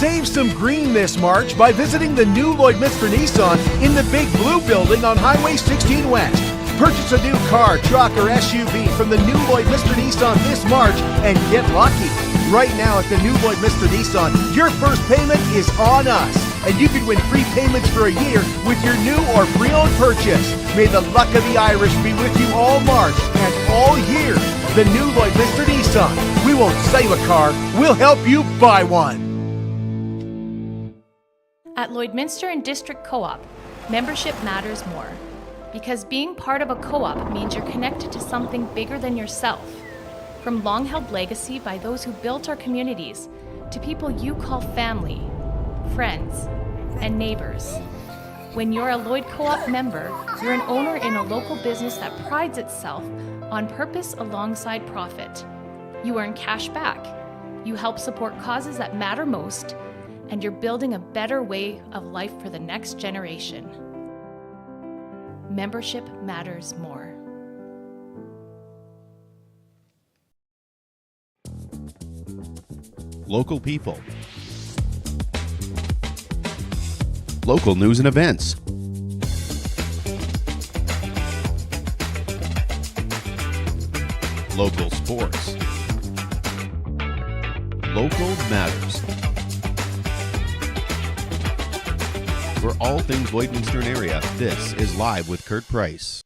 Save some green this March by visiting the new Lloydminster Nissan in the Big Blue Building on Highway 16 West. Purchase a new car, truck, or SUV from the new Lloydminster Nissan this March and get lucky. Right now at the new Lloydminster Nissan, your first payment is on us, and you can win free payments for a year with your new or pre-owned purchase. May the luck of the Irish be with you all March and all year. The new Lloydminster Nissan. We won't sell you a car, we'll help you buy one. At Lloydminster and District Co-op, membership matters more. Because being part of a co-op means you're connected to something bigger than yourself. From long-held legacy by those who built our communities, to people you call family, friends, and neighbors. When you're a Lloyd Co-op member, you're an owner in a local business that prides itself on purpose alongside profit. You earn cash back, you help support causes that matter most, and you're building a better way of life for the next generation. Membership matters more. Local people. Local news and events. Local sports. Local matters. For all things Lloydminster area, this is Live with Kurt Price.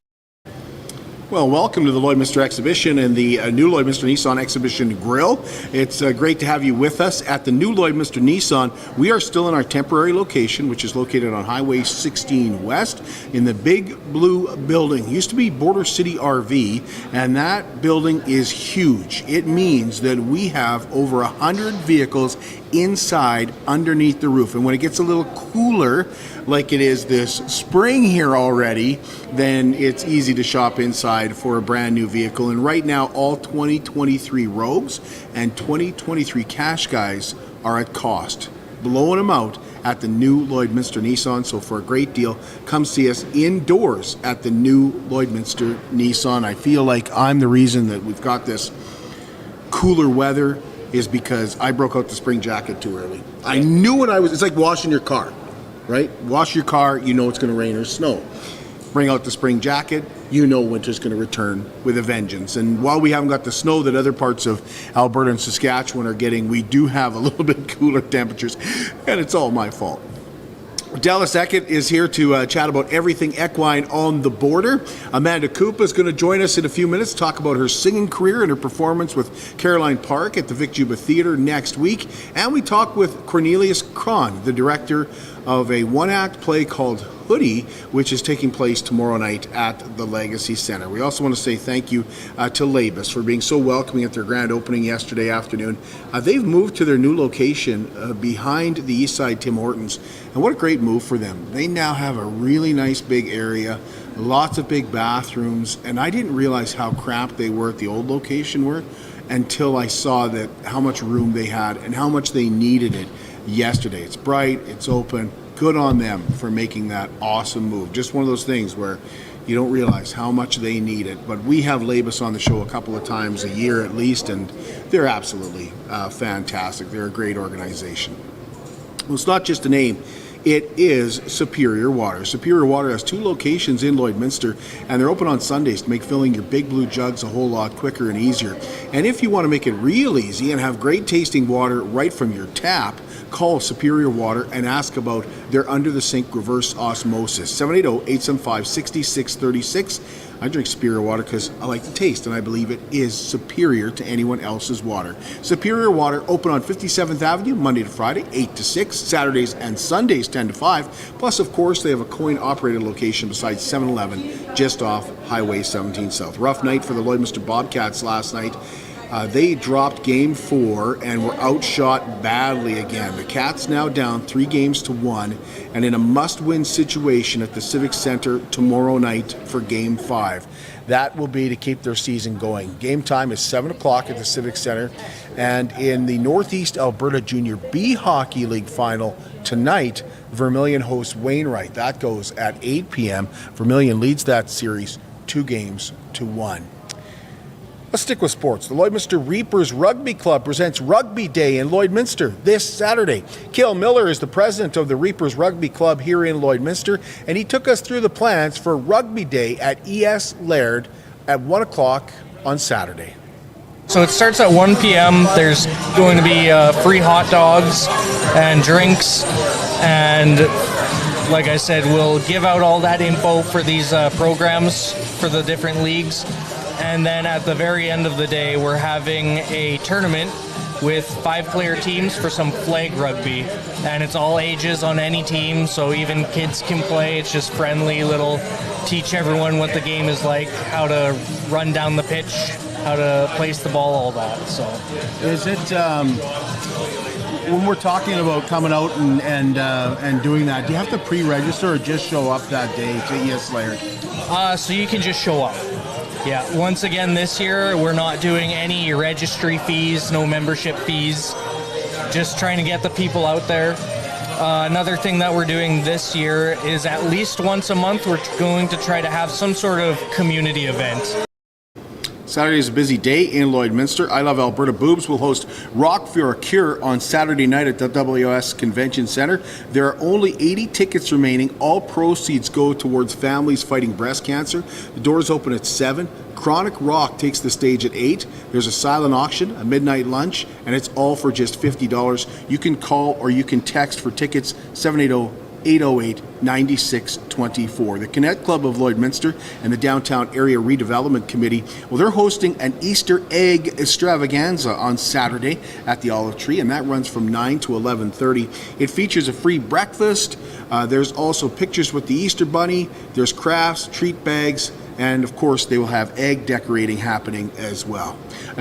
Well, welcome to the Lloydminster Exhibition and the new Lloydminster Nissan Exhibition Grill. It's great to have you with us at the new Lloydminster Nissan. We are still in our temporary location, which is located on Highway 16 West in the Big Blue Building. It used to be Border City RV, and that building is huge. It means that we have over 100 vehicles inside underneath the roof. And when it gets a little cooler, like it is this spring here already, then it's easy to shop inside for a brand new vehicle. And right now, all 2023 Rogues and 2023 Cash Guys are at cost, blowing them out at the new Lloydminster Nissan. So for a great deal, come see us indoors at the new Lloydminster Nissan. I feel like I'm the reason that we've got this cooler weather is because I broke out the spring jacket too early. I knew what I was, it's like washing your car, right? Wash your car, you know it's gonna rain or snow. Bring out the spring jacket, you know winter's gonna return with a vengeance. And while we haven't got the snow that other parts of Alberta and Saskatchewan are getting, we do have a little bit cooler temperatures, and it's all my fault. Dallas Eakat is here to chat about everything equine on the border. Amanda Koopa is going to join us in a few minutes to talk about her singing career and her performance with Caroline Park at the Vic Juba Theatre next week. And we talk with Cornelius Krahn, the director of a one-act play called Hoodie, which is taking place tomorrow night at the Legacy Centre. We also want to say thank you to Labus for being so welcoming at their grand opening yesterday afternoon. They've moved to their new location behind the Eastside Tim Hortons, and what a great move for them. They now have a really nice big area, lots of big bathrooms, and I didn't realize how cramped they were at the old location were until I saw that how much room they had and how much they needed it yesterday. It's bright, it's open. Good on them for making that awesome move. Just one of those things where you don't realize how much they need it. But we have Labus on the show a couple of times a year at least, and they're absolutely fantastic. They're a great organization. Well, it's not just a name. It is Superior Water. Superior Water has 2 locations in Lloydminster, and they're open on Sundays to make filling your big blue jugs a whole lot quicker and easier. And if you want to make it real easy and have great tasting water right from your tap, call Superior Water and ask about their under-the-sink reverse osmosis. 780-875-6636. I drink Superior Water because I like the taste, and I believe it is superior to anyone else's water. Superior Water, open on 57th Avenue, Monday to Friday, 8 to 6, Saturdays and Sundays, 10 to 5. Plus, of course, they have a coin-operated location beside 7-Eleven, just off Highway 17 South. Rough night for the Lloydminster Bobcats last night. They dropped Game 4 and were outshot badly again. The Cats now down 3-1 and in a must-win situation at the Civic Centre tomorrow night for Game 5. That will be to keep their season going. Game time is 7 o'clock at the Civic Centre. And in the Northeast Alberta Junior B Hockey League final tonight, Vermilion hosts Wainwright. That goes at 8 p.m. Vermilion leads that series 2-1. Let's stick with sports. The Lloydminster Reapers Rugby Club presents Rugby Day in Lloydminster this Saturday. Cale Miller is the president of the Reapers Rugby Club here in Lloydminster, and he took us through the plans for Rugby Day at ES Laird at 1 o'clock on Saturday. So it starts at 1 p.m. There's going to be free hot dogs and drinks, and like I said, we'll give out all that info for these programs for the different leagues. And then at the very end of the day, we're having a tournament with 5-player teams for some flag rugby. And it's all ages on any team, so even kids can play. It's just friendly little, teach everyone what the game is like, how to run down the pitch, how to place the ball, all that. So, is it when we're talking about coming out and doing that? Do you have to pre-register or just show up that day to ES Laird? So you can just show up. Yeah. Once again, this year we're not doing any registry fees, no membership fees. Just trying to get the people out there. Another thing that we're doing this year is at least once a month we're going to try to have some sort of community event. Saturday is a busy day in Lloydminster. I Love Alberta Boobs will host Rock for a Cure on Saturday night at the WS Convention Centre. There are only 80 tickets remaining. All proceeds go towards families fighting breast cancer. The doors open at 7. Chronic Rock takes the stage at 8. There's a silent auction, a midnight lunch, and it's all for just $50. You can call or you can text for tickets 780-808-9624. The Connect Club of Lloydminster and the Downtown Area Redevelopment Committee, well, they're hosting an Easter egg extravaganza on Saturday at the Olive Tree, and that runs from 9 to 11:30. It features a free breakfast. There's also pictures with the Easter Bunny. There's crafts, treat bags, and of course they will have egg decorating happening as well.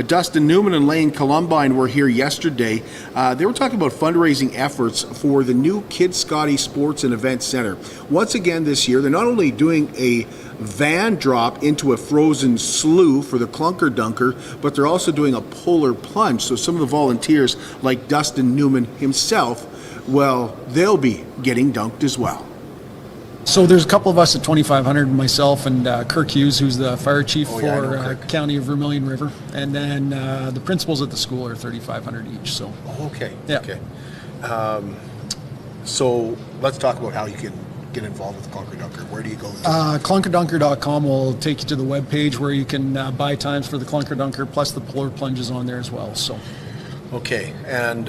Dustin Newman and Lane Columbine were here yesterday. They were talking about fundraising efforts for the new Kid Scotty Sports and Event Center. Once again this year, they're not only doing a van drop into a frozen slough for the Clunker Dunker, but they're also doing a polar plunge. So some of the volunteers, like Dustin Newman himself, well, they'll be getting dunked as well. So there's a couple of us at 2,500, myself and Kirk Hughes, who's the fire chief for County of Vermilion River, and then the principals at the school are 3,500 each. So okay, yeah. Okay. So let's talk about how you can get involved with Clunker Dunker. Where do you go? Clunkerdunker.com will take you to the webpage where you can buy times for the Clunker Dunker, plus the polar plunges on there as well. So okay, and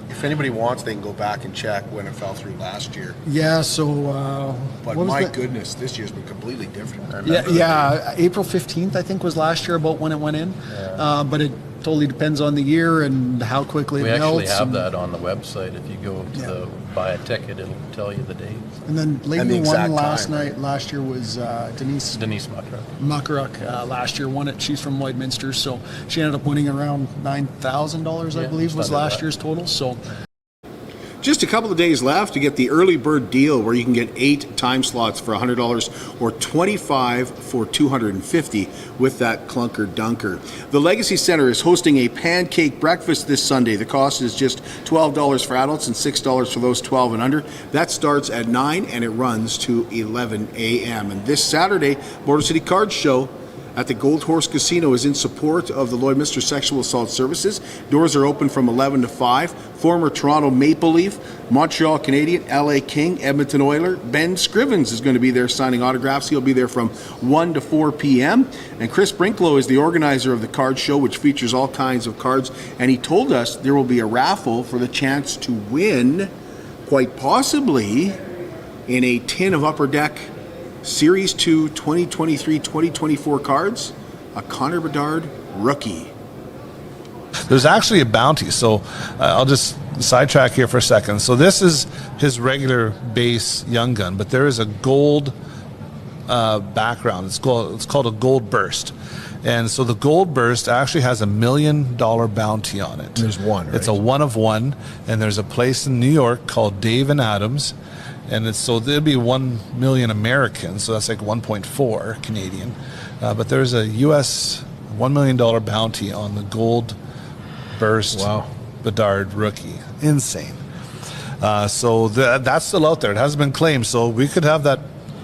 if anybody wants, they can go back and check when it fell through last year. Yeah, so... but my goodness, this year's been completely different. Yeah, April 15th, I think, was last year about when it went in. Yeah. But it totally depends on the year and how quickly it melts. We actually have that on the website. If you go to buy a ticket, it'll tell you the date. And then lady won last night. Last year was Denise Muckrock last year won it. She's from Lloydminster, so she ended up winning around $9,000, I believe, was last year's total. So. Just a couple of days left to get the early bird deal where you can get 8 time slots for $100 or 25 for $250 with that Clunker Dunker. The Legacy Center is hosting a pancake breakfast this Sunday. The cost is just $12 for adults and $6 for those 12 and under. That starts at 9 and it runs to 11 a.m. And this Saturday, Motor City Card Show at the Gold Horse Casino is in support of the Lloydminster Sexual Assault Services. Doors are open from 11 to 5. Former Toronto Maple Leaf, Montreal Canadian, LA King, Edmonton Oiler, Ben Scrivens is going to be there signing autographs. He'll be there from 1 to 4 p.m. And Chris Brinklow is the organizer of the card show, which features all kinds of cards. And he told us there will be a raffle for the chance to win, quite possibly, in a tin of Upper Deck Series 2 2023-2024 cards, a Connor Bedard rookie. There's actually a bounty, so I'll just sidetrack here for a second. So this is his regular base Young Gun, but there is a gold background. It's called a gold burst. And so the gold burst actually has $1 million bounty on it. There's one, right? It's a one of one, and there's a place in New York called Dave and Adams. And there'd be 1 million Americans, so that's like 1.4 Canadian. But there's a U.S. $1 million bounty on the gold burst Bedard rookie. Insane. So that's still out there. It hasn't been claimed, so we could have that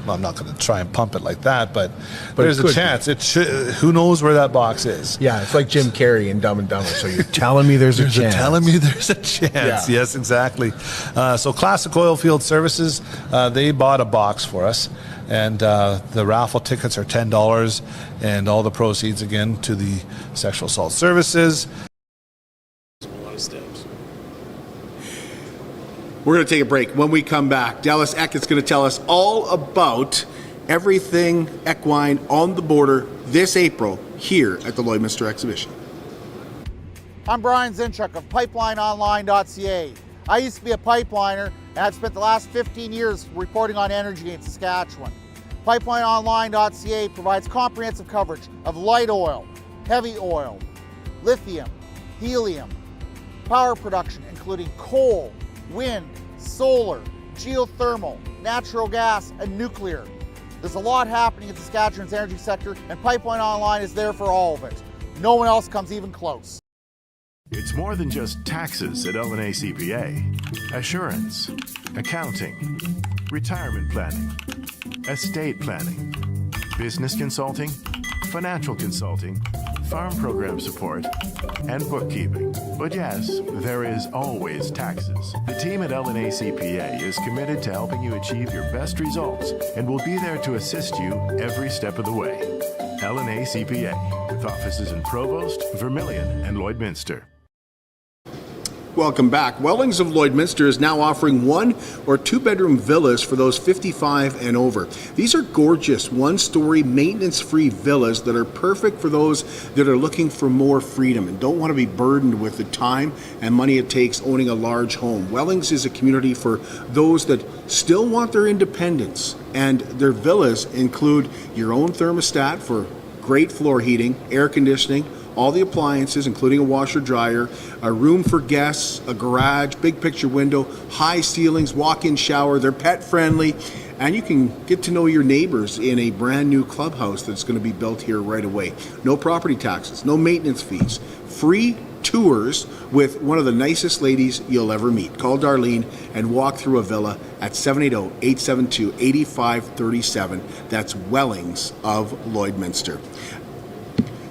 I'm not going to try and pump it like that, but there's a chance. It should. Who knows where that box is? Yeah, it's like Jim Carrey in Dumb and Dumber. So you're telling me there's a chance. You're telling me there's a chance. Yeah. Yes, exactly. So Classic Oilfield Services, they bought a box for us, and the raffle tickets are $10, and all the proceeds again to the Sexual Assault Services. A lot of steps. We're going to take a break. When we come back, Dallas Eakat's going to tell us all about Everything Equine on the Border this April here at the Lloydminster Exhibition. I'm Brian Zinchuk of PipelineOnline.ca. I used to be a pipeliner, and I've spent the last 15 years reporting on energy in Saskatchewan. PipelineOnline.ca provides comprehensive coverage of light oil, heavy oil, lithium, helium, power production including coal, wind, solar, geothermal, natural gas, and nuclear. There's a lot happening in Saskatchewan's energy sector, and Pipeline Online is there for all of it. No one else comes even close. It's more than just taxes at L&A CPA. Assurance, accounting, retirement planning, estate planning, business consulting, financial consulting, farm program support, and bookkeeping. But yes, there is always taxes. The team at L&A CPA is committed to helping you achieve your best results and will be there to assist you every step of the way. L&A CPA, with offices in Provost, Vermilion, and Lloydminster. Welcome back. Wellings of Lloydminster is now offering 1 or 2 bedroom villas for those 55 and over. These are gorgeous 1-story maintenance-free villas that are perfect for those that are looking for more freedom and don't want to be burdened with the time and money it takes owning a large home. Wellings is a community for those that still want their independence, and their villas include your own thermostat for great floor heating, air conditioning, all the appliances, including a washer dryer, a room for guests, a garage, big picture window, high ceilings, walk-in shower. They're pet friendly, and you can get to know your neighbors in a brand new clubhouse that's going to be built here right away. No property taxes, no maintenance fees, free tours with one of the nicest ladies you'll ever meet. Call Darlene and walk through a villa at 780-872-8537. That's Wellings of Lloydminster.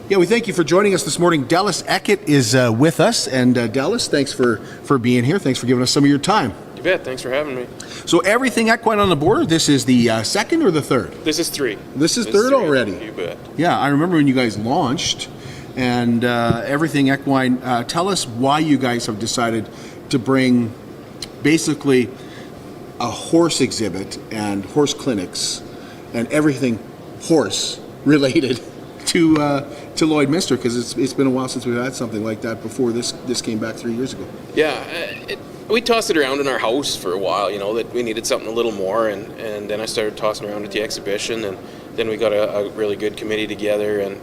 Yeah, we thank you for joining us this morning. Dallas Eakat is with us, and Dallas, thanks for being here. Thanks for giving us some of your time. You bet. Thanks for having me. So Everything Equine on the Border, this is the second or the third? This is 3. This is third already? You bet. Yeah, I remember when you guys launched, and Everything Equine. Tell us why you guys have decided to bring basically a horse exhibit and horse clinics and everything horse related to Lloydminster, because it's been a while since we've had something like that before. This came back 3 years ago. Yeah, we tossed it around in our house for a while, that we needed something a little more, and then I started tossing around at the exhibition, and then we got a really good committee together and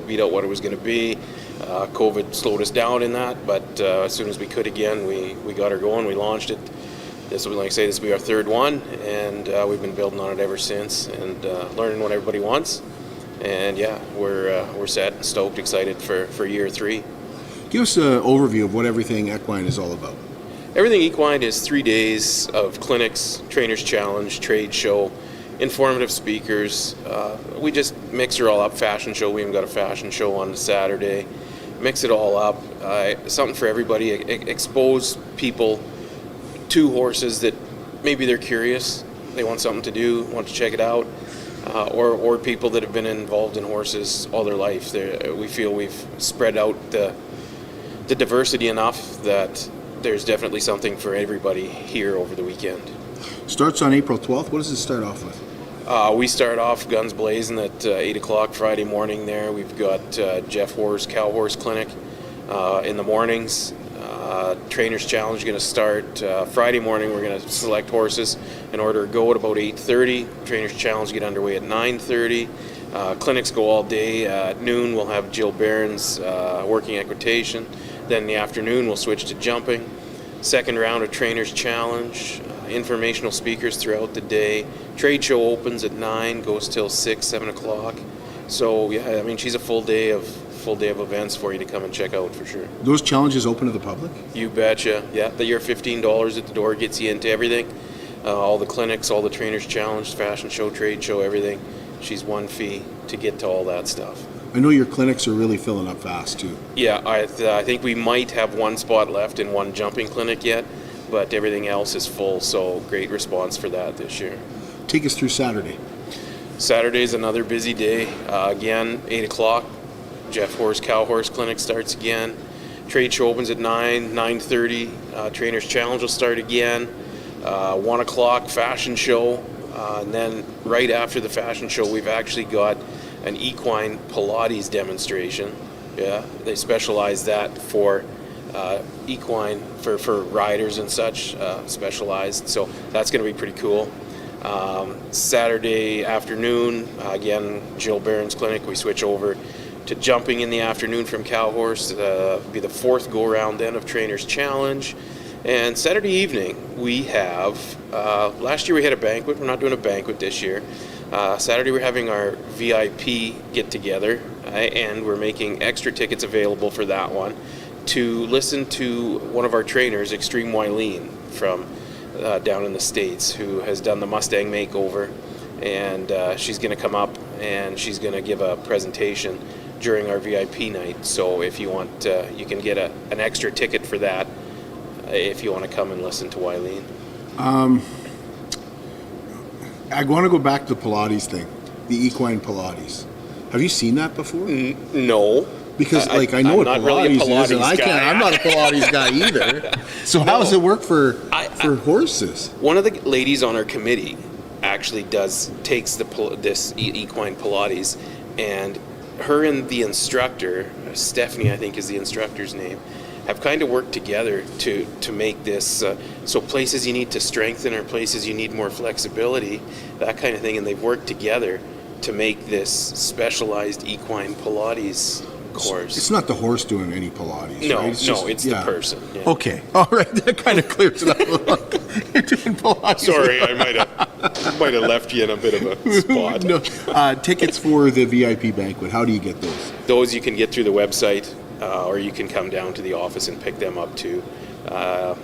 beat out what it was going to be. COVID slowed us down in that, but as soon as we could again, we got her going, we launched it. This will, like I say, this will be our third one, and we've been building on it ever since, and learning what everybody wants. And yeah, we're set and stoked, excited for year 3. Give us an overview of what Everything Equine is all about. Everything Equine is 3 days of clinics, trainers challenge, trade show, informative speakers. We just mix it all up. Fashion show. We even got a fashion show on Saturday. Mix it all up. Something for everybody. Expose people to horses that maybe they're curious. They want something to do. Want to check it out. Or people that have been involved in horses all their life. We feel we've spread out the diversity enough that there's definitely something for everybody here over the weekend. Starts on April 12th. What does it start off with? We start off guns blazing at 8 o'clock Friday morning there. We've got Jeff Hoare's Cow Horse Clinic in the mornings. Trainers Challenge going to start Friday morning. We're going to select horses in order to go at about 8:30. Trainers Challenge get underway at 9:30. Clinics go all day. At noon we'll have Jill Barron's working equitation. Then in the afternoon we'll switch to jumping. Second round of Trainers Challenge. Informational speakers throughout the day. Trade show opens at 9, goes till 6, 7 o'clock. So yeah, I mean, she's a full day of events for you to come and check out for sure. Those challenges open to the public? You betcha. Yeah, you're $15 at the door, gets you into everything. all the clinics, all the trainers challenge, fashion show, trade show, everything. She's one fee to get to all that stuff. I know your clinics are really filling up fast too. Yeah, I think we might have one spot left in one jumping clinic yet, but everything else is full, so great response for that this year. Take us through Saturday. Saturday's another busy day. Again, 8 o'clock, Jeff Horse Cow Horse Clinic starts again. Trade show opens at 9:30. Trainers Challenge will start again. 1 o'clock, fashion show. And then right after the fashion show, we've actually got an equine Pilates demonstration. Yeah, they specialize that for equine, for riders and such, specialized. So that's going to be pretty cool. Saturday afternoon, again, Jill Barron's clinic, we switch over to jumping in the afternoon from Cow Horse. Be the fourth go-around then of Trainers Challenge. And Saturday evening, we have, last year we had a banquet. We're not doing a banquet this year. Saturday we're having our VIP get-together, and we're making extra tickets available for that one to listen to one of our trainers, Extreme Wileen, from down in the States, who has done the Mustang makeover, and she's going to come up and she's going to give a presentation during our VIP night. So if you want, you can get an extra ticket for that if you want to come and listen to Wileen. I want to go back to the Pilates thing, the equine Pilates. Have you seen that before? No. Because I know what not Pilates, really a Pilates is, and I'm not a Pilates guy either. So how does it work for horses? One of the ladies on our committee actually takes this equine Pilates, and her and the instructor, Stephanie, I think is the instructor's name, have kind of worked together to make this, so places you need to strengthen or places you need more flexibility, that kind of thing, and they've worked together to make this specialized equine Pilates course. It's not the horse doing any Pilates, no, right? It's the person. Yeah. Okay, all right, that kind of clears it up. You're doing Pilates. Sorry, I might have left you in a bit of a spot. No, tickets for the VIP banquet, how do you get those? Those you can get through the website, or you can come down to the office and pick them up too. I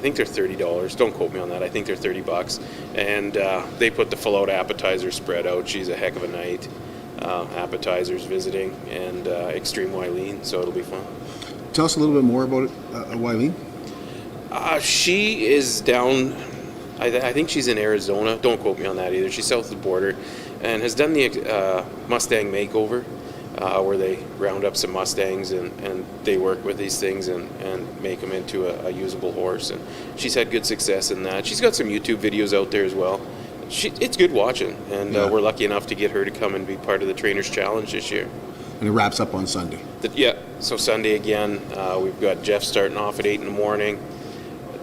think they're $30. Don't quote me on that. I think they're $30. And they put the full-out appetizer spread out. She's a heck of a night. Appetizers visiting, and Extreme Wileen, so it'll be fun. Tell us a little bit more about Wileen. She is down, I think she's in Arizona. Don't quote me on that either. She's south of the border and has done the Mustang makeover, where they round up some Mustangs and they work with these things and make them into a usable horse. And she's had good success in that. She's got some YouTube videos out there as well. It's good watching, and we're lucky enough to get her to come and be part of the Trainers Challenge this year. And it wraps up on Sunday. So Sunday again, we've got Jeff starting off at 8 in the morning,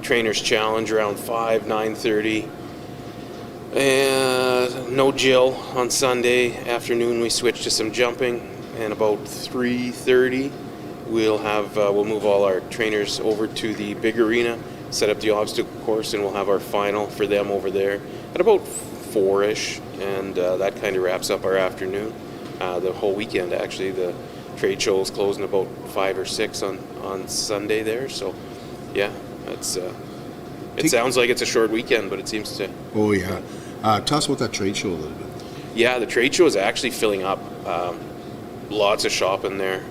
Trainers Challenge around 9:30. And no Jill on Sunday afternoon. We switch to some jumping, and about 3:30 we'll move all our trainers over to the big arena, set up the obstacle course, and we'll have our final for them over there at about 4-ish, and that kind of wraps up our afternoon. The whole weekend, actually. The trade show is closing about 5 or 6 on Sunday there, so yeah, that's it sounds like it's a short weekend, but it seems to. Oh yeah. Tell us about that trade show a little bit. Yeah, the trade show is actually filling up. Lots of shopping there.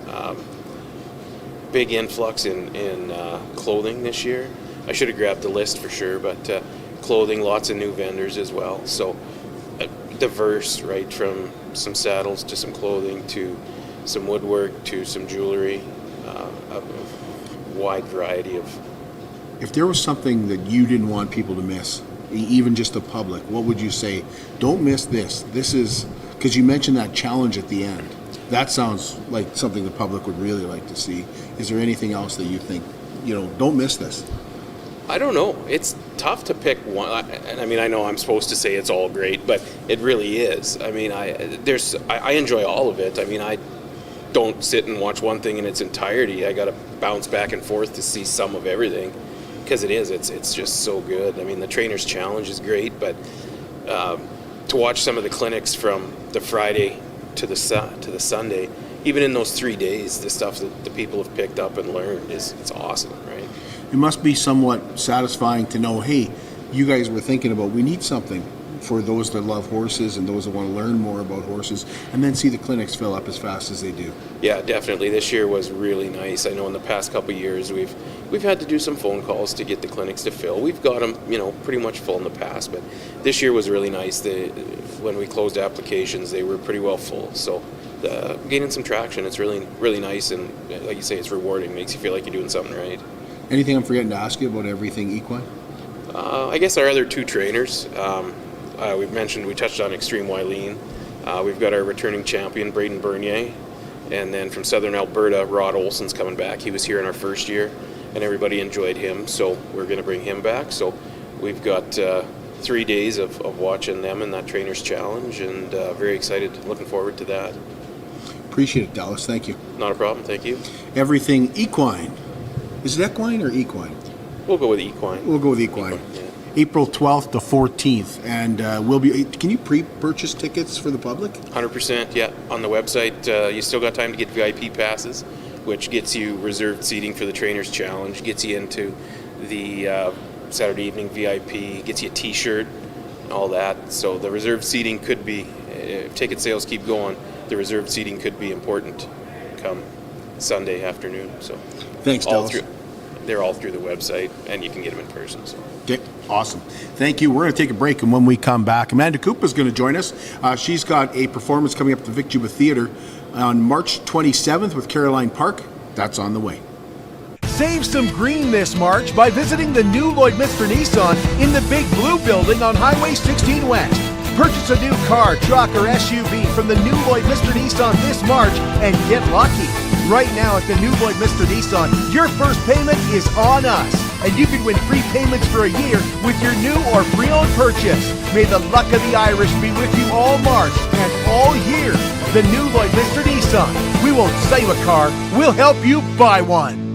Big influx in clothing this year. I should have grabbed the list for sure, but clothing, lots of new vendors as well. So diverse, right, from some saddles to some clothing to some woodwork to some jewelry, a wide variety of. If there was something that you didn't want people to miss, even just the public, what would you say? Don't miss this. This is, because you mentioned that challenge at the end. That sounds like something the public would really like to see. Is there anything else that you think, don't miss this? I don't know. It's tough to pick one. I mean, I know I'm supposed to say it's all great, but it really is. I mean, I enjoy all of it. I mean, I don't sit and watch one thing in its entirety. I got to bounce back and forth to see some of everything, because it's just so good. I mean, the Trainers Challenge is great, but to watch some of the clinics from the Friday to the Sunday, even in those 3 days, the stuff that the people have picked up and learned it's awesome, right? It must be somewhat satisfying to know, hey, you guys were thinking about, we need something for those that love horses and those that want to learn more about horses, and then see the clinics fill up as fast as they do. Yeah, definitely. This year was really nice. I know in the past couple of years we've had to do some phone calls to get the clinics to fill. We've got them, pretty much full in the past, but this year was really nice. When we closed applications, they were pretty well full. So gaining some traction, it's really, really nice, and like you say, it's rewarding. Makes you feel like you're doing something right. Anything I'm forgetting to ask you about Everything Equine? I guess our other two trainers. We touched on Extreme Wileen. We've got our returning champion, Braden Bernier. And then from Southern Alberta, Rod Olson's coming back. He was here in our first year, and everybody enjoyed him, so we're going to bring him back. So we've got 3 days of watching them in that Trainers Challenge, and very excited, looking forward to that. Appreciate it, Dallas. Thank you. Not a problem. Thank you. Everything Equine. Is it equine or equine? We'll go with equine. We'll go with equine. Yeah. April 12th to 14th, and can you pre-purchase tickets for the public? 100%, yeah. On the website, you still got time to get VIP passes, which gets you reserved seating for the Trainers Challenge, gets you into the Saturday evening VIP, gets you a t-shirt, all that. So the reserved seating could be, if ticket sales keep going, the reserved seating could be important come Sunday afternoon. So thanks, Dallas. They're all through the website, and you can get them in person. So. Okay, awesome. Thank you. We're going to take a break, and when we come back, Amanda Koopa is going to join us. She's got a performance coming up at the Vic Juba Theatre on March 27th with Caroline Park. That's on the way. Save some green this March by visiting the new Lloydminster Nissan in the Big Blue Building on Highway 16 West. Purchase a new car, truck, or SUV from the new Lloydminster Nissan this March and get lucky. Right now at the new Lloydminster Nissan, your first payment is on us, and you can win free payments for a year with your new or pre-owned purchase. May the luck of the Irish be with you all March and all year. The new Lloydminster Nissan. We won't sell you a car, we'll help you buy one.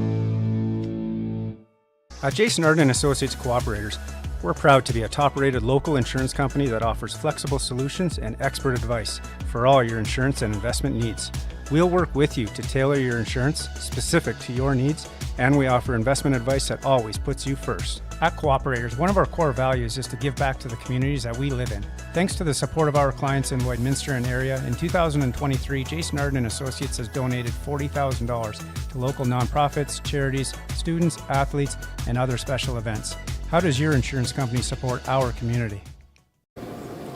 At Jason Arden & Associates Cooperators, we're proud to be a top-rated local insurance company that offers flexible solutions and expert advice for all your insurance and investment needs. We'll work with you to tailor your insurance specific to your needs, and we offer investment advice that always puts you first. At Cooperators, one of our core values is to give back to the communities that we live in. Thanks to the support of our clients in Lloydminster and area, in 2023, Jason Arden & Associates has donated $40,000 to local nonprofits, charities, students, athletes, and other special events. How does your insurance company support our community?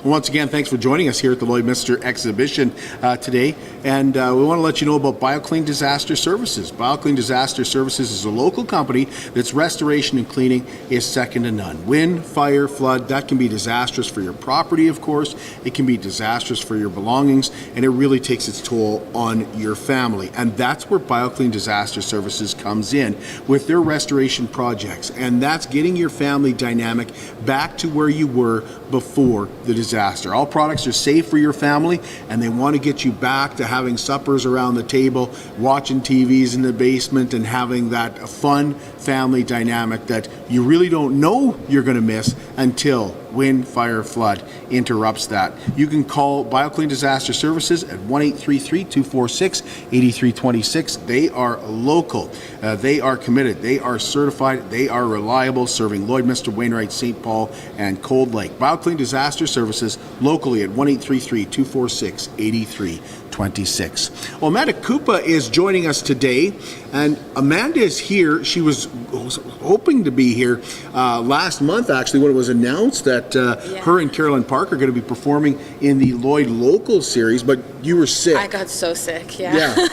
Once again, thanks for joining us here at the Lloydminster exhibition today. And we want to let you know about BioClean Disaster Services. BioClean Disaster Services is a local company that's restoration and cleaning is second to none. Wind, fire, flood, that can be disastrous for your property, of course. It can be disastrous for your belongings, and it really takes its toll on your family. And that's where BioClean Disaster Services comes in with their restoration projects. And that's getting your family dynamic back to where you were before the disaster. All products are safe for your family, and they want to get you back to having suppers around the table, watching TVs in the basement, and having that fun family dynamic that you really don't know you're going to miss until wind, fire, flood interrupts that. You can call BioClean Disaster Services at 1-833-246-8326. They are local. They are committed. They are certified. They are reliable, serving Lloydminster, Wainwright, St. Paul, and Cold Lake. BioClean Disaster Services locally at 1-833-246-8326. Well, Amanda Koopa is joining us today, and Amanda is here. She was hoping to be here last month, actually, when it was announced that her and Carolyn Park are going to be performing in the Lloyd Local Series, but you were sick. I got so sick, Yeah.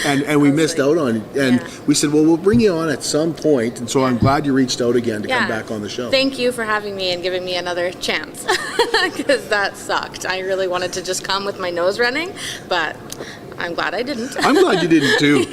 And we missed out on it. And we said, well, we'll bring you on at some point. And so I'm glad you reached out again to come back on the show. Thank you for having me and giving me another chance, because that sucked. I really wanted to just come with my nose running, but I'm glad I didn't. I'm glad you didn't too.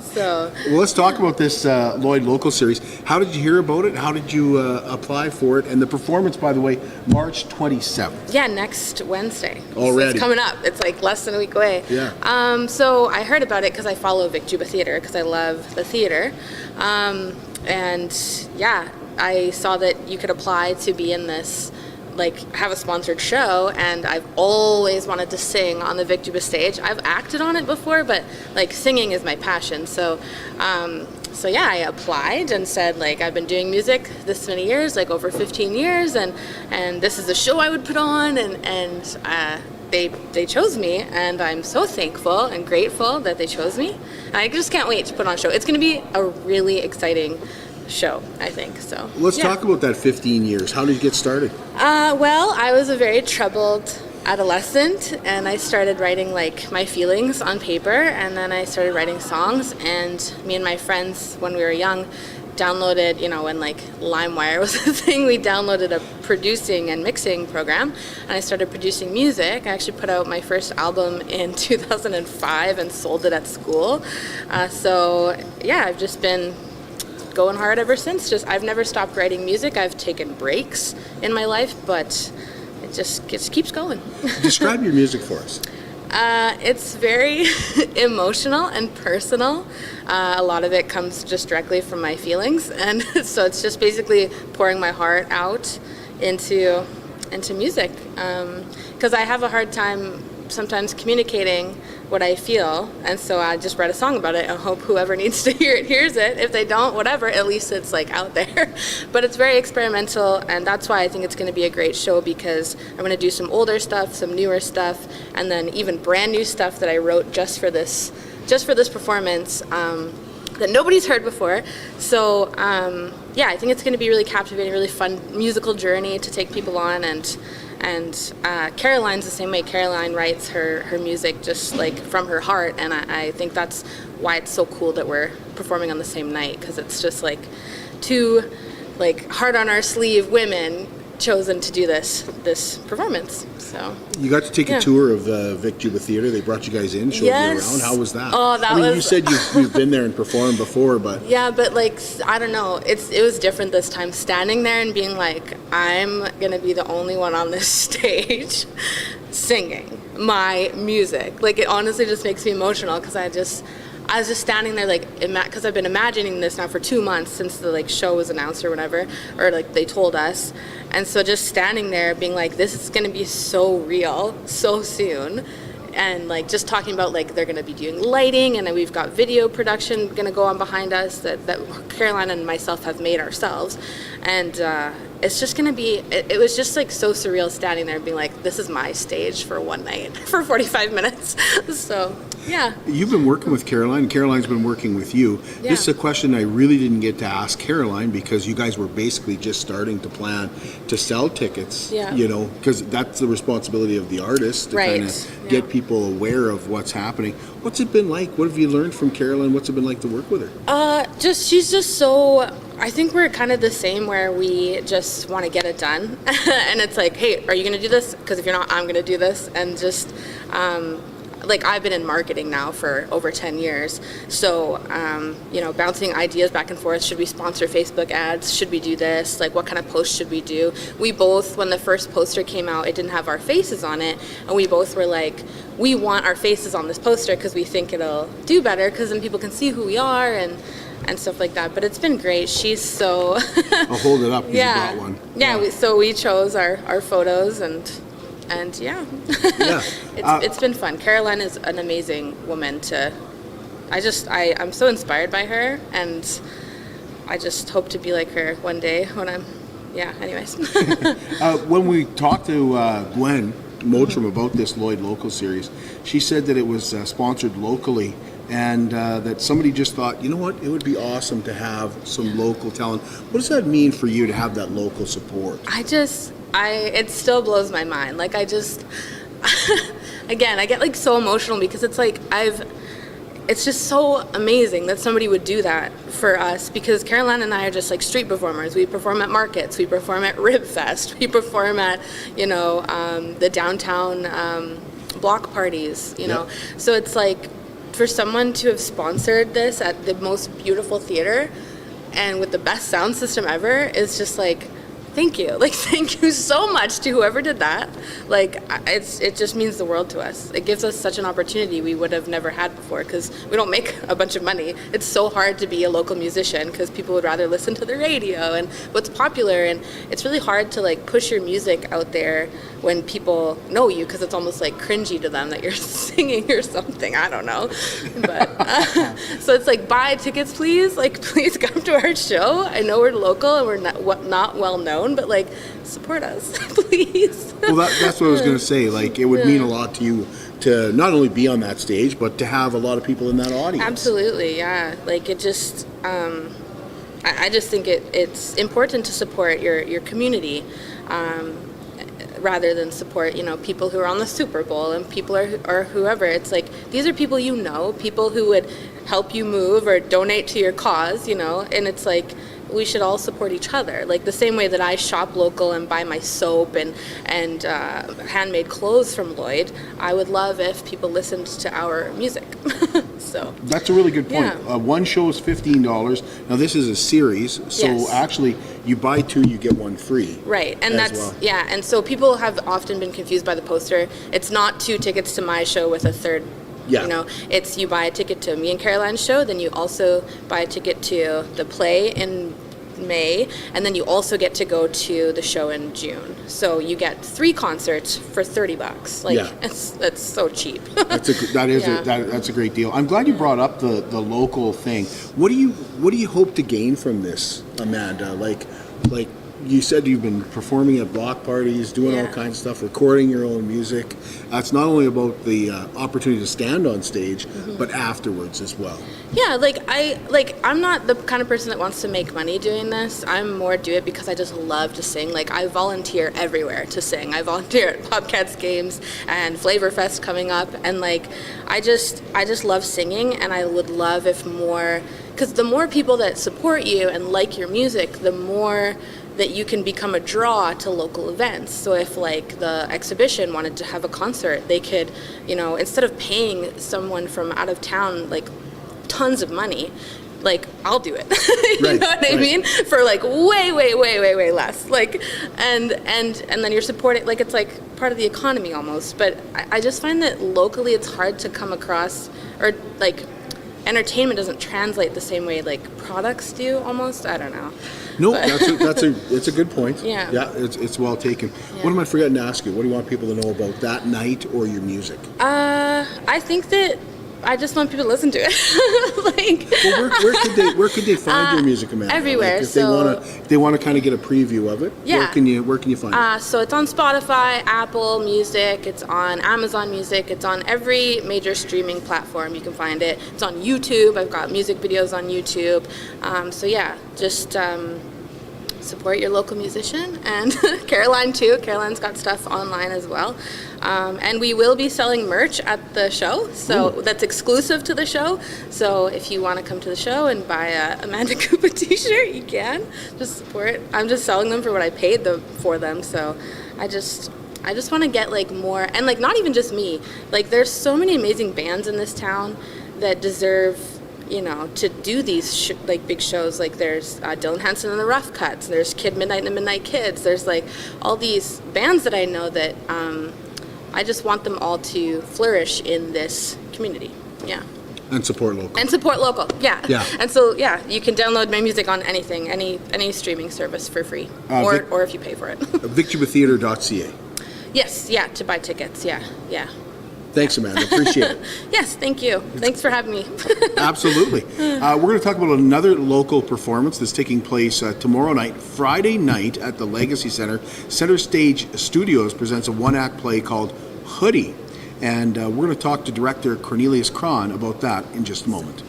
So, well, let's talk about this Lloyd Local Series. How did you hear about it? How did you apply for it? And the performance, by the way, March 27th. Yeah, next Wednesday. Already. It's coming up. It's like less than a week away. Yeah. So I heard about it because I follow Vic Juba Theatre because I love the theatre. And yeah, I saw that you could apply to be in this, like, have a sponsored show, and I've always wanted to sing on the Vic Juba stage. I've acted on it before, but like singing is my passion. So so yeah, I applied and said, like, I've been doing music this many years, like over 15 years, and this is the show I would put on, and they chose me, and I'm so thankful and grateful that they chose me. And I just can't wait to put on a show. It's going to be a really exciting show, I think. So Let's talk about that 15 years. How did you get started? Well, I was a very troubled adolescent, and I started writing like my feelings on paper, and then I started writing songs. And me and my friends, when we were young, downloaded, when like LimeWire was a thing, we downloaded a producing and mixing program, and I started producing music. I actually put out my first album in 2005 and sold it at school. So yeah, I've just been going hard ever since. I've never stopped writing music. I've taken breaks in my life, but it just keeps going. Describe your music for us. It's very emotional and personal. A lot of it comes just directly from my feelings, and so it's just basically pouring my heart out into music. Because I have a hard time sometimes communicating what I feel, and so I just write a song about it. I hope whoever needs to hear it hears it. If they don't, whatever, at least it's like out there. But it's very experimental, and that's why I think it's going to be a great show, because I'm going to do some older stuff, some newer stuff, and then even brand new stuff that I wrote just for this performance that nobody's heard before. So yeah, I think it's going to be really captivating, really fun musical journey to take people on. And Caroline's the same way. Caroline writes her music just like from her heart, and I think that's why it's so cool that we're performing on the same night, because it's just like two like heart on our sleeve women chosen to do this performance. So you got to take a tour of Vic Juba Theatre. They brought you guys in, showed you around. How was that? Oh, that was. You said you've been there and performed before, but yeah, but like I don't know, it was different this time. Standing there and being like, I'm gonna be the only one on this stage singing my music. Like it honestly just makes me emotional, because I was just standing there like, because I've been imagining this now for 2 months since the like show was announced or whatever, or like they told us. And so just standing there being like, this is going to be so real so soon. And like just talking about like they're going to be doing lighting, and then we've got video production going to go on behind us that Caroline and myself have made ourselves. And it's just going to be, it was just like so surreal standing there and being like, this is my stage for one night for 45 minutes. So yeah. You've been working with Caroline. Caroline's been working with you. Yeah. This is a question I really didn't get to ask Caroline, because you guys were basically just starting to plan to sell tickets, because that's the responsibility of the artist to kind of get people aware of what's happening. What's it been like? What have you learned from Caroline? What's it been like to work with her? She's just so, I think we're kind of the same, where we just want to get it done. And it's like, hey, are you going to do this? Because if you're not, I'm going to do this. And just, like I've been in marketing now for over 10 years. So, bouncing ideas back and forth. Should we sponsor Facebook ads? Should we do this? Like, what kind of posts should we do? We both, when the first poster came out, it didn't have our faces on it. And we both were like, we want our faces on this poster because we think it'll do better, because then people can see who we are and stuff like that. But it's been great. She's so... I'll hold it up because you brought one. Yeah, so we chose our photos, and yeah. It's been fun. Caroline is an amazing woman I'm so inspired by her, and I just hope to be like her one day when I'm, anyways. When we talked to Gwen Mottram about this Lloyd Local series, she said that it was sponsored locally, and that somebody just thought, you know what, it would be awesome to have some local talent. What does that mean for you to have that local support? It still blows my mind. Like again, I get like so emotional, because it's like it's just so amazing that somebody would do that for us, because Caroline and I are just like street performers. We perform at markets, we perform at Rib Fest, we perform at, the downtown block parties, know. So it's like, for someone to have sponsored this at the most beautiful theater and with the best sound system ever is just like thank you. Like, thank you so much to whoever did that. Like, it just means the world to us. It gives us such an opportunity we would have never had before, because we don't make a bunch of money. It's so hard to be a local musician because people would rather listen to the radio and what's popular, and it's really hard to like push your music out there when people know you, because it's almost like cringy to them that you're singing or something. I don't know. But so it's like, buy tickets, please. Like, please come to our show. I know we're local and we're not well known, but like, support us, please. Well, that's what I was going to say. Like, it would mean a lot to you to not only be on that stage, but to have a lot of people in that audience. Absolutely, yeah. Like, it just, I just think it's important to support your community, rather than support, people who are on the Super Bowl and people or whoever. It's like, these are people people who would help you move or donate to your cause, and it's like, we should all support each other. Like, the same way that I shop local and buy my soap and handmade clothes from Lloyd, I would love if people listened to our music. So that's a really good point. Yeah. One show is $15. Now, this is a series, so actually you buy two, you get one free. Right, and and so people have often been confused by the poster. It's not 2 tickets to my show with a third. Yeah. It's, you buy a ticket to me and Caroline's show, then you also buy a ticket to the play in May, and then you also get to go to the show in June. So you get 3 concerts for $30. Like, it's so cheap. That's a great deal. I'm glad you brought up the local thing. What do you hope to gain from this, Amanda? Like you said, you've been performing at block parties, doing all kinds of stuff, recording your own music. It's not only about the opportunity to stand on stage, but afterwards as well. Yeah, I'm not the kind of person that wants to make money doing this. I'm more do it because I just love to sing. Like, I volunteer everywhere to sing. I volunteer at Bobcats games and Flavor Fest coming up, and like, I just love singing, and I would love if more, because the more people that support you and like your music, the more that you can become a draw to local events. So if like the exhibition wanted to have a concert, they could, instead of paying someone from out of town like tons of money, like, I'll do it. You know what I mean? For like way less. Like, and then you're supporting, like, it's like part of the economy almost. But I just find that locally it's hard to come across, or like, entertainment doesn't translate the same way like products do almost. I don't know. No, it's a good point. Yeah. Yeah, it's well taken. Yeah. What am I forgetting to ask you? What do you want people to know about that night or your music? I think that I just want people to listen to it. Well, where could they find your music, Amanda? Everywhere. Like, if they want to kind of get a preview of it, where can you find it? So it's on Spotify, Apple Music, it's on Amazon Music, it's on every major streaming platform you can find it. It's on YouTube. I've got music videos on YouTube. So yeah, just support your local musician, and Caroline too. Caroline's got stuff online as well. And we will be selling merch at the show, so that's exclusive to the show. So if you want to come to the show and buy a Amanda Koopa t-shirt, you can. Just support. I'm just selling them for what I paid for them, so I just want to get like more, and like not even just me. Like, there's so many amazing bands in this town that deserve, to do these big shows. Like, there's Dylan Hansen and the Rough Cuts, there's Kid Midnight and the Midnight Kids, there's like all these bands that I know that I just want them all to flourish in this community. Yeah. And support local. Yeah. And so, you can download my music on anything, any streaming service for free, or if you pay for it. VicJubaTheatre.ca. Yes, to buy tickets, yeah. Thanks, Amanda. Appreciate it. Yes, thank you. Thanks for having me. Absolutely. We're going to talk about another local performance that's taking place tomorrow night, Friday night, at the Legacy Center. Center Stage Studios presents a one-act play called Hoodie. And we're going to talk to director Cornelius Krahn about that in just a moment.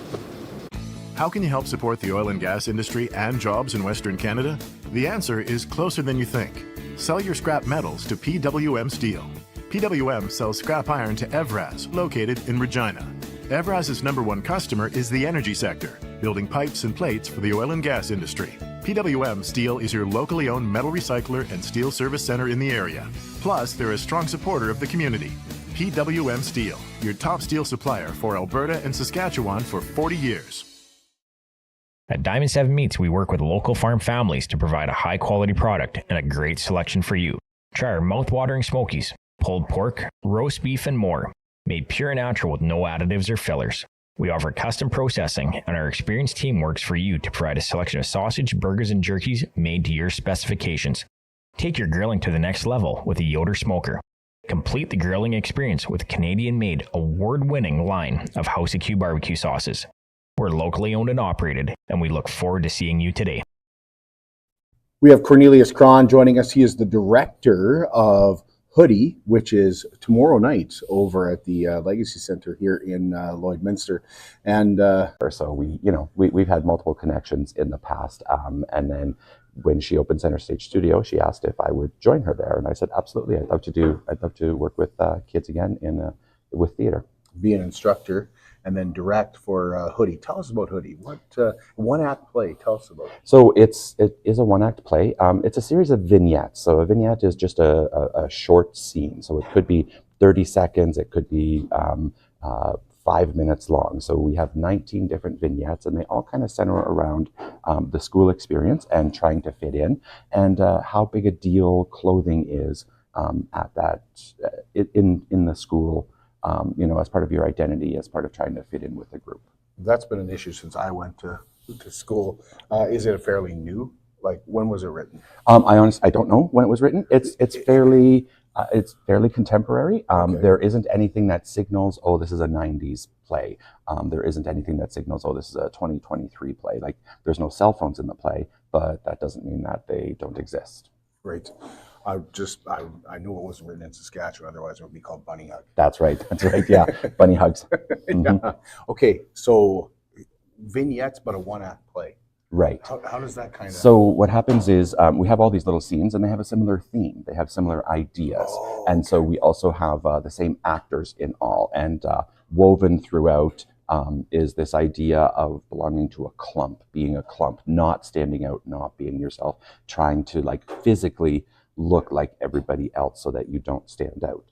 How can you help support the oil and gas industry and jobs in Western Canada? The answer is closer than you think. Sell your scrap metals to PWM Steel. PWM sells scrap iron to Evraz, located in Regina. Evraz's #1 customer is the energy sector, building pipes and plates for the oil and gas industry. PWM Steel is your locally owned metal recycler and steel service center in the area. Plus, they're a strong supporter of the community. PWM Steel, your top steel supplier for Alberta and Saskatchewan for 40 years. At Diamond 7 Meats, we work with local farm families to provide a high-quality product and a great selection for you. Try our mouth-watering smokies, pulled pork, roast beef, and more, made pure and natural with no additives or fillers. We offer custom processing, and our experienced team works for you to provide a selection of sausage, burgers, and jerkies made to your specifications. Take your grilling to the next level with a Yoder smoker. Complete the grilling experience with Canadian-made, award-winning line of House of Q barbecue sauces. We're locally owned and operated, and we look forward to seeing you today. We have Cornelius Krahn joining us. He is the director of Hoodie, which is tomorrow night over at the Legacy Center here in Lloydminster. And so we've had multiple connections in the past, and then when she opened Center Stage Studio, she asked if I would join her there, and I said absolutely. I'd love to work with kids again with theater. Be an instructor and then direct for Hoodie. Tell us about Hoodie. What one-act play? Tell us about it. So it is a one-act play. It's a series of vignettes. So a vignette is just a short scene. So it could be 30 seconds. It could be 5 minutes long. So we have 19 different vignettes, and they all kind of center around the school experience and trying to fit in, and how big a deal clothing is at that in the school. As part of your identity, as part of trying to fit in with the group. That's been an issue since I went to school. Is it fairly new? Like, when was it written? I don't know when it was written. It's fairly contemporary. Okay. There isn't anything that signals, oh, this is a 90s play. There isn't anything that signals, oh, this is a 2023 play. Like, there's no cell phones in the play, but that doesn't mean that they don't exist. Right. I knew it wasn't written in Saskatchewan, otherwise it would be called Bunny Hug. That's right, yeah, Bunny Hugs. Mm-hmm. Yeah. Okay, so vignettes, but a one-act play. Right. How does that kind of... So what happens is we have all these little scenes, and they have a similar theme. They have similar ideas. Oh, and so we also have the same actors in all. And woven throughout is this idea of belonging to a clump, being a clump, not standing out, not being yourself, trying to physically look like everybody else so that you don't stand out.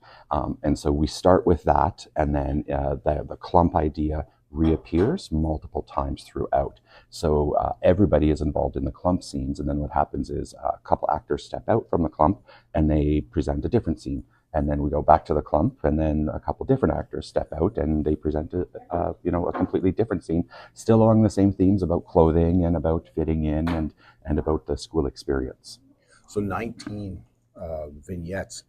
And so we start with that, and then the clump idea reappears multiple times throughout. So everybody is involved in the clump scenes, and then what happens is a couple actors step out from the clump and they present a different scene. And then we go back to the clump, and then a couple different actors step out and they present a completely different scene, still along the same themes about clothing and about fitting in and about the school experience. So 19 vignettes.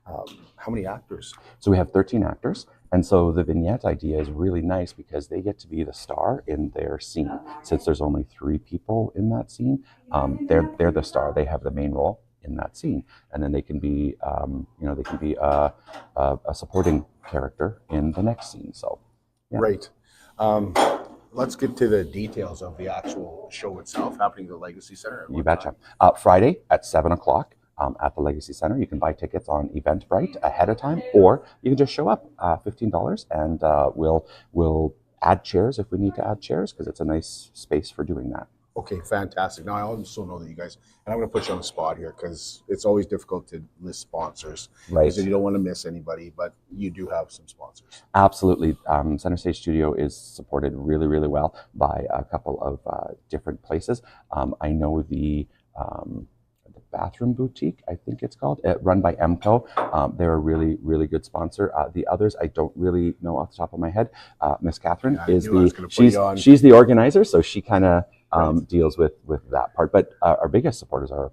How many actors? So we have 13 actors. And so the vignette idea is really nice because they get to be the star in their scene. Since there's only 3 people in that scene, they're the star. They have the main role in that scene. And then they can be, they can be a supporting character in the next scene. So, yeah. Right. Let's get to the details of the actual show itself happening at the Legacy Center. You betcha. Friday at 7 o'clock at the Legacy Center. You can buy tickets on Eventbrite ahead of time, or you can just show up, $15, and we'll add chairs if we need to add chairs, because it's a nice space for doing that. Okay, fantastic. Now, I also know that you guys, and I'm going to put you on the spot here because it's always difficult to list sponsors. Right. Because you don't want to miss anybody, but you do have some sponsors. Absolutely. Center Stage Studio is supported really, really well by a couple of different places. I know the Bathroom Boutique, I think it's called, run by MCO. They're a really, really good sponsor. The others, I don't really know off the top of my head. Miss Catherine she's the organizer, so she kind of deals with that part. But our biggest supporters are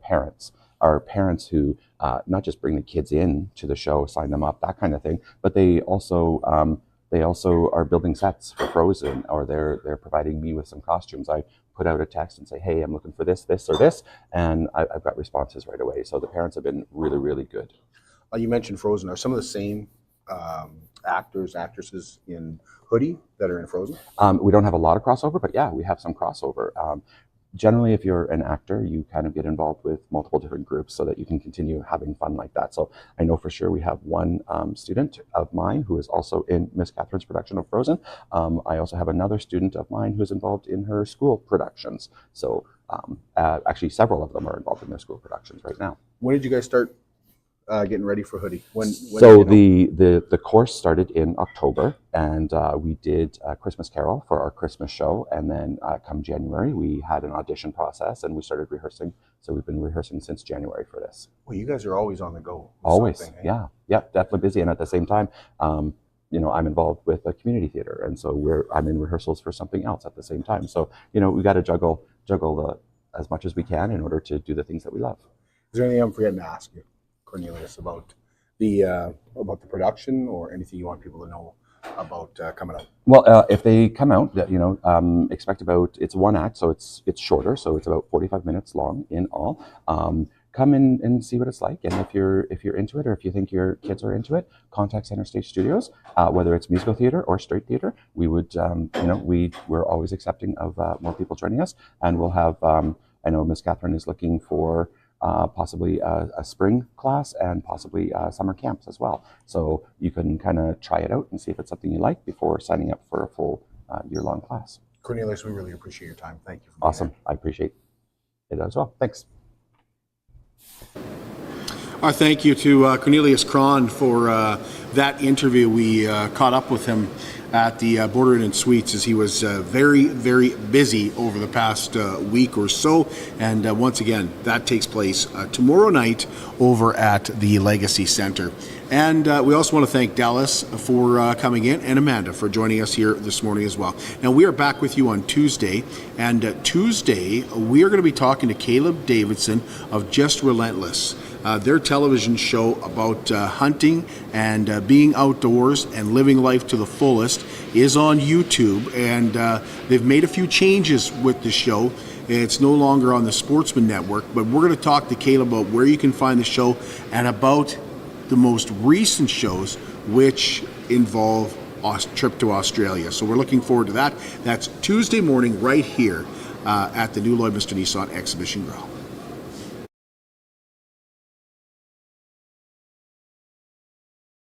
our parents who not just bring the kids in to the show, sign them up, that kind of thing, but they also are building sets for Frozen, or they're providing me with some costumes. I put out a text and say, hey, I'm looking for this, or this, and I've got responses right away. So the parents have been really, really good. You mentioned Frozen. Are some of the same actors, actresses in Hoodie that are in Frozen? We don't have a lot of crossover, but yeah, we have some crossover. Generally, if you're an actor, you kind of get involved with multiple different groups so that you can continue having fun like that. So I know for sure we have one student of mine who is also in Miss Catherine's production of Frozen. I also have another student of mine who's involved in her school productions. So actually several of them are involved in their school productions right now. When did you guys start getting ready for Hoodie? When So the course started in October, and we did Christmas Carol for our Christmas show, and then come January we had an audition process and we started rehearsing. So we've been rehearsing since January for this. Well, you guys are always on the go. Always, yeah, definitely busy, and at the same time, I'm involved with a community theater, and so I'm in rehearsals for something else at the same time. So we got to juggle as much as we can in order to do the things that we love. Is there anything I'm forgetting to ask you, Cornelius, about the production, or anything you want people to know about coming out? Well, if they come out, expect it's one act, so it's shorter, so it's about 45 minutes long in all. Come in and see what it's like, and if you're into it, or if you think your kids are into it, contact Center Stage Studios. Whether it's musical theater or straight theater, we would, we're always accepting of more people joining us, and we'll have. I know Miss Catherine is looking for possibly a spring class and possibly summer camps as well. So you can kind of try it out and see if it's something you like before signing up for a full year-long class. Cornelius, we really appreciate your time. Thank you. Awesome. I appreciate it as well. Thanks. Our thank you to Cornelius Krahn for that interview. We caught up with him at the Border Inn and Suites as he was very, very busy over the past week or so. And once again, that takes place tomorrow night over at the Legacy Center. And we also want to thank Dallas for coming in, and Amanda for joining us here this morning as well. Now, we are back with you on Tuesday, and Tuesday we are going to be talking to Caleb Davidson of Just Relentless. Their television show about hunting and being outdoors and living life to the fullest is on YouTube, and they've made a few changes with the show. It's no longer on the Sportsman Network, but we're going to talk to Caleb about where you can find the show and about the most recent shows which involve a trip to Australia. So we're looking forward to that. That's Tuesday morning right here at the new Lloyd Mr. Nissan Exhibition Grill.